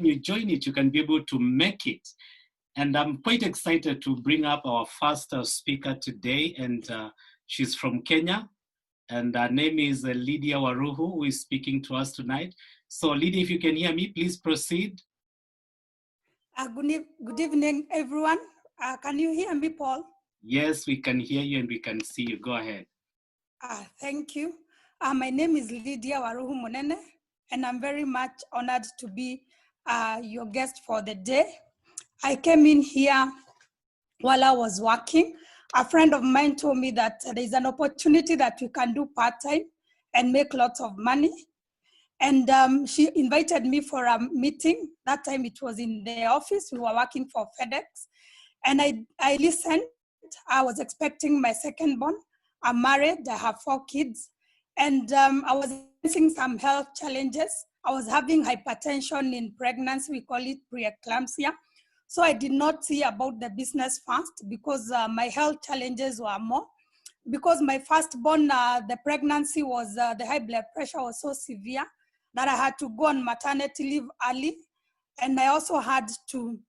you join it, you can be able to make it. And I'm quite excited to bring up our first speaker today, and she's from Kenya, and her name is LYDIA WARUHU, who is speaking to us tonight. So LYDIA, if you can hear me, please proceed. Good evening, everyone. Can you hear me, Paul? Yes, we can hear you and we can see you. Go ahead. Thank you. My name is LYDIA WARUHU MUNENE, and I'm very much honored to be your guest for the day. I came in here while I was working. A friend of mine told me that there's an opportunity that we can do part-time and make lots of money. And she invited me for a meeting. That time it was in the office. We were working for FedEx. And I listened. I was expecting my second born. I'm married. I have 4 kids. And I was facing some health challenges. I was having hypertension in pregnancy. We call it preeclampsia. So I did not see about the business first because my health challenges were more. Because my firstborn, the pregnancy was, the high blood pressure was so severe that I had to go on maternity leave early. And I also had to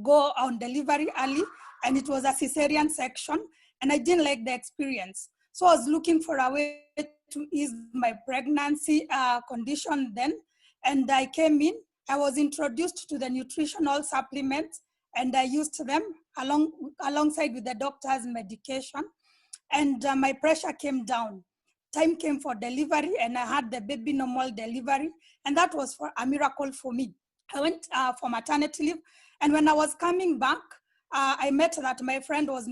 go on delivery early, and it was a cesarean section, and I didn't like the experience. So I was looking for a way to ease my pregnancy condition then, and I came in. I was introduced to the nutritional supplements, and I used them alongside with the doctor's medication, and my pressure came down. Time came for delivery, and I had the baby normal delivery, and that was a miracle for me. I went for maternity leave, and when I was coming back, I met that my friend was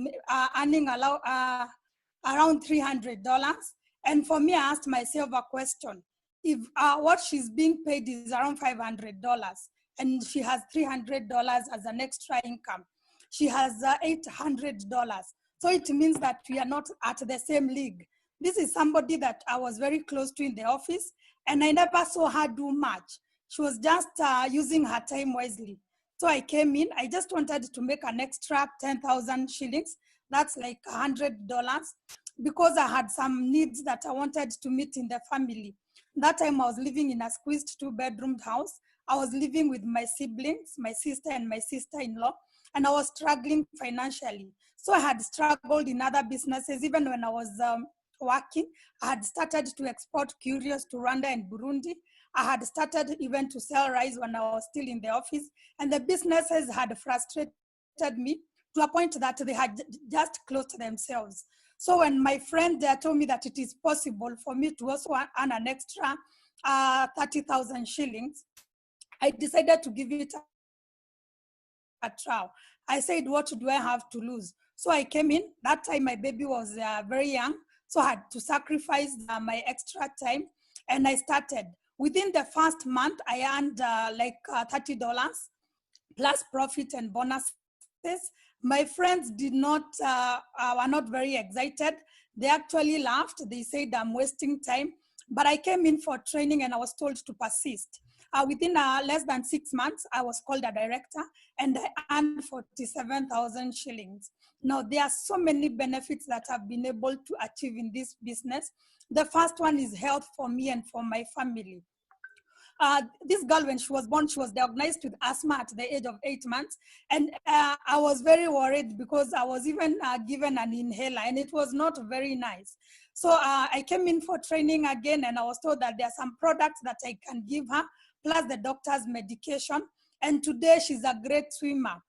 earning around $300, and for me, I asked myself a question. If what she's being paid is around $500, and she has $300 as an extra income, she has $800. So it means that we are not at the same league. This is somebody that I was very close to in the office, and I never saw her do much. She was just using her time wisely. So I came in, I just wanted to make an extra 10,000 shillings. That's like $100, because I had some needs that I wanted to meet in the family. That time I was living in a squeezed 2-bedroom house. I was living with my siblings, my sister and my sister-in-law, and I was struggling financially. So I had struggled in other businesses. Even when I was working, I had started to export curios to Rwanda and Burundi. I had started even to sell rice when I was still in the office, and the businesses had frustrated me to a point that they had just closed themselves. So when my friend told me that it is possible for me to also earn an extra 30,000 shillings, I decided to give it a try. I said, what do I have to lose? So I came in. That time my baby was very young, so I had to sacrifice my extra time, and I started. Within the first month, I earned like $30 plus profit and bonuses. My friends were not very excited. They actually laughed. They said I'm wasting time, but I came in for training and I was told to persist. Within less than 6 months, I was called a director, and I earned 47,000 shillings. Now, there are so many benefits that I've been able to achieve in this business. The first one is health for me and for my family. This girl, when she was born, she was diagnosed with asthma at the age of 8 months. And I was very worried because I was even given an inhaler, and it was not very nice. So I came in for training again, and I was told that there are some products that I can give her, plus the doctor's medication. And today she's a great swimmer.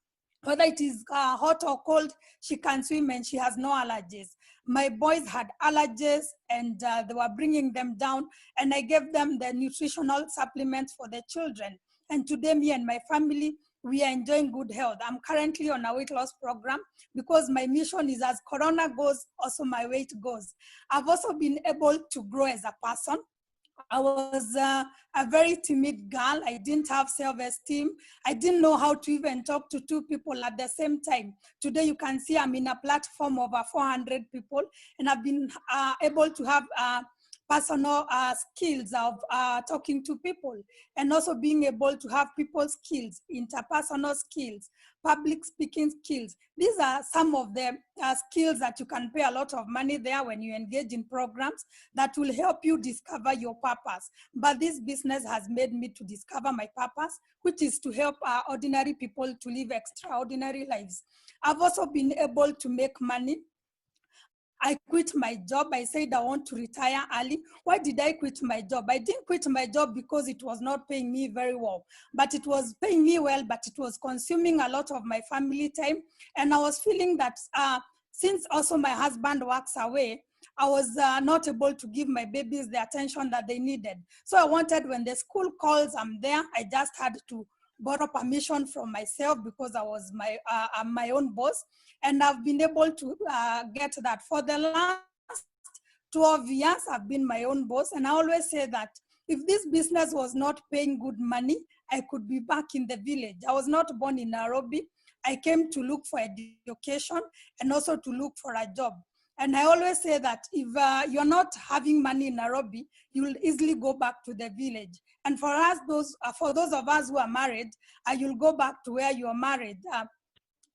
Whether it is hot or cold, she can swim and she has no allergies. My boys had allergies, and they were bringing them down, and I gave them the nutritional supplements for the children. And today, me and my family, we are enjoying good health. I'm currently on a weight loss program because my mission is, as Corona goes, also my weight goes. I've also been able to grow as a person. I was a very timid girl. I didn't have self-esteem. I didn't know how to even talk to 2 people at the same time. Today, you can see I'm in a platform of over 400 people, and I've been able to have personal skills of talking to people, and also being able to have people skills, interpersonal skills, public speaking skills. These are some of the skills that you can pay a lot of money there when you engage in programs that will help you discover your purpose. But this business has made me to discover my purpose, which is to help ordinary people to live extraordinary lives. I've also been able to make money. I quit my job. I said I want to retire early. Why did I quit my job? I didn't quit my job because it was not paying me very well, but it was paying me well, but it was consuming a lot of my family time. And I was feeling that since also my husband works away, I was not able to give my babies the attention that they needed. So I wanted, when the school calls, I'm there. I just had to borrow permission from myself because I was I'm my own boss. And I've been able to get that. For the last 12 years, I've been my own boss. And I always say that if this business was not paying good money, I could be back in the village. I was not born in Nairobi. I came to look for education and also to look for a job. And I always say that if you're not having money in Nairobi, you'll easily go back to the village. And for us, for those of us who are married, you'll go back to where you are married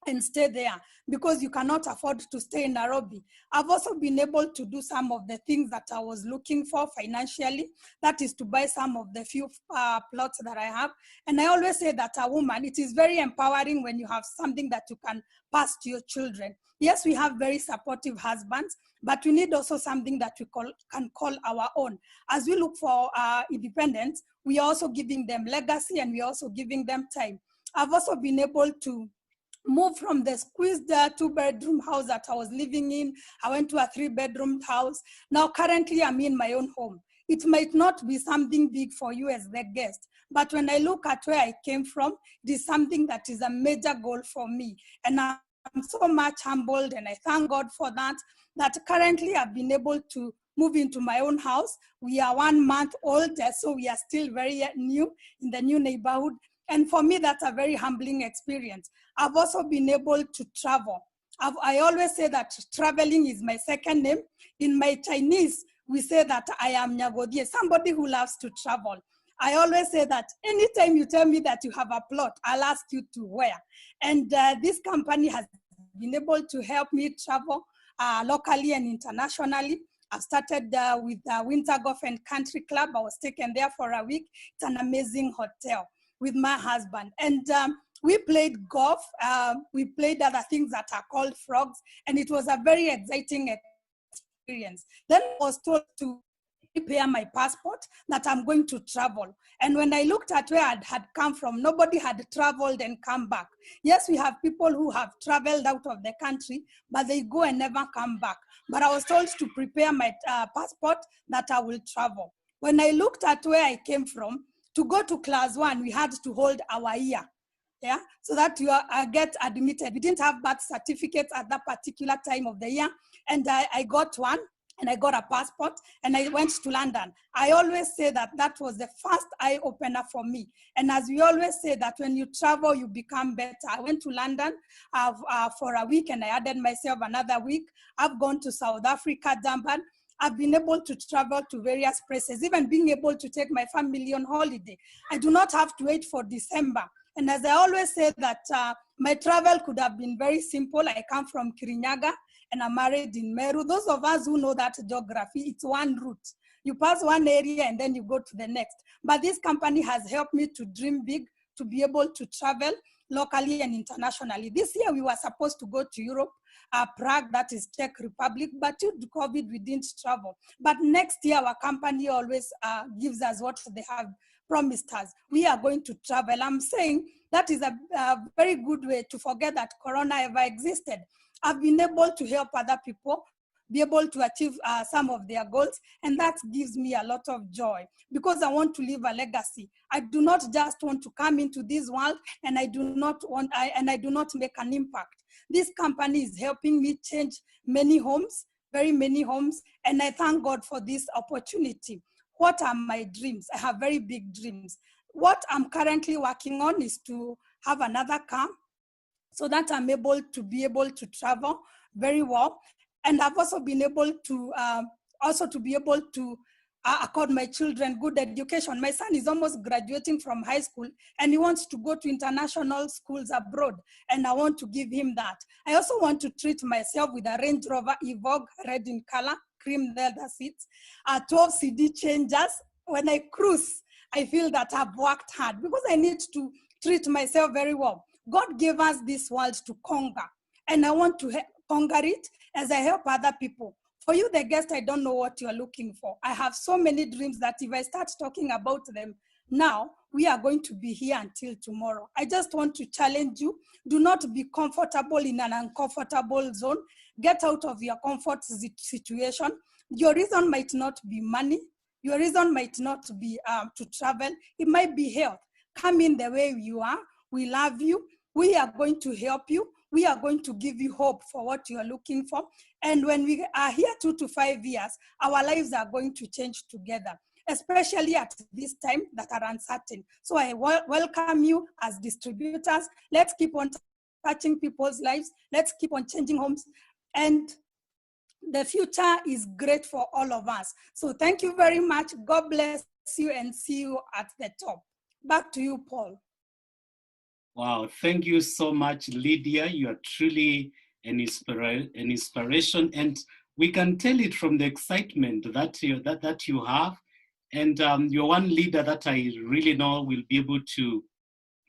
and stay there because you cannot afford to stay in Nairobi. I've also been able to do some of the things that I was looking for financially. That is to buy some of the few plots that I have. And I always say that a woman, it is very empowering when you have something that you can pass to your children. Yes, we have very supportive husbands, but we need also something that we can call our own. As we look for independence, we are also giving them legacy and we are also giving them time. I've also been able to move from the squeezed 2-bedroom house that I was living in. I went to a 3-bedroom house. Now currently I'm in my own home. It might not be something big for you as the guest, but when I look at where I came from, it is something that is a major goal for me. And I'm so much humbled and I thank God for that, that currently I've been able to move into my own house. We are 1 month old, so we are still very new in the new neighborhood. And for me, that's a very humbling experience. I've also been able to travel. I always say that traveling is my second name. In my Chinese, we say that I am Nyagodie, somebody who loves to travel. I always say that anytime you tell me that you have a plot, I'll ask you to where. And this company has been able to help me travel locally and internationally. I started with Winter Golf and Country Club. I was taken there for a week. It's an amazing hotel with my husband. And we played golf. We played other things that are called frogs. And it was a very exciting experience. Then I was told to prepare my passport that I'm going to travel. And when I looked at where I had come from, nobody had traveled and come back. Yes, we have people who have traveled out of the country, but they go and never come back. But I was told to prepare my passport that I will travel. When I looked at where I came from, to go to class 1, we had to hold our year, yeah, so that you get admitted. We didn't have birth certificates at that particular time of the year, and I got one, and I got a passport, and I went to London. I always say that that was the first eye-opener for me. And as we always say that when you travel, you become better. I went to London for a week, and I added myself another week. I've gone to South Africa, Durban. I've been able to travel to various places, even being able to take my family on holiday. I do not have to wait for December. And as I always say that my travel could have been very simple. I come from Kirinyaga and I'm married in Meru. Those of us who know that geography, it's one route. You pass one area and then you go to the next. But this company has helped me to dream big, to be able to travel locally and internationally. This year we were supposed to go to Europe, Prague, that is Czech Republic, but due to COVID, we didn't travel. But next year, our company always gives us what they have promised us. We are going to travel. I'm saying that is a very good way to forget that Corona ever existed. I've been able to help other people be able to achieve some of their goals, and that gives me a lot of joy because I want to leave a legacy. I do not just want to come into this world and I do not make an impact. This company is helping me change many homes, very many homes, and I thank God for this opportunity. What are my dreams? I have very big dreams. What I'm currently working on is to have another car so that I'm able to travel very well. And I've also been able to accord my children good education. My son is almost graduating from high school and he wants to go to international schools abroad, and I want to give him that. I also want to treat myself with a Range Rover Evoque, red in color, cream leather seats, 12 CD changers. When I cruise, I feel that I've worked hard because I need to treat myself very well. God gave us this world to conquer, and I want to conquer it as I help other people. For you, the guest, I don't know what you're looking for. I have so many dreams that if I start talking about them now, we are going to be here until tomorrow. I just want to challenge you. Do not be comfortable in an uncomfortable zone. Get out of your comfort situation. Your reason might not be money. Your reason might not be to travel. It might be health. Come in the way you are. We love you. We are going to help you. We are going to give you hope for what you are looking for. And when we are here 2 to 5 years, our lives are going to change together, especially at this time that are uncertain. So I welcome you as distributors. Let's keep on touching people's lives. Let's keep on changing homes. And the future is great for all of us. So thank you very much. God bless you and see you at the top. Back to you, Paul. Wow, thank you so much, Lydia. You are truly an inspiration, and we can tell it from the excitement that you have. And you're one leader that I really know will be able to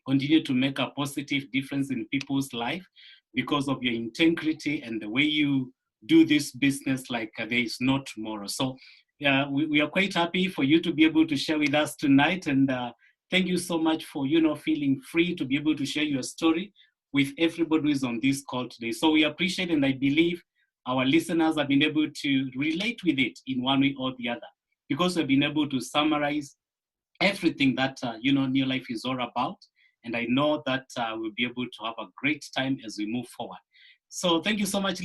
continue to make a positive difference in people's life because of your integrity and the way you do this business like there is no tomorrow. So we are quite happy for you to be able to share with us tonight, and thank you so much for feeling free to be able to share your story with everybody who is on this call today. So we appreciate, and I believe our listeners have been able to relate with it in one way or the other, because we've been able to summarize everything that New Life is all about. And I know that we'll be able to have a great time as we move forward. So thank you so much.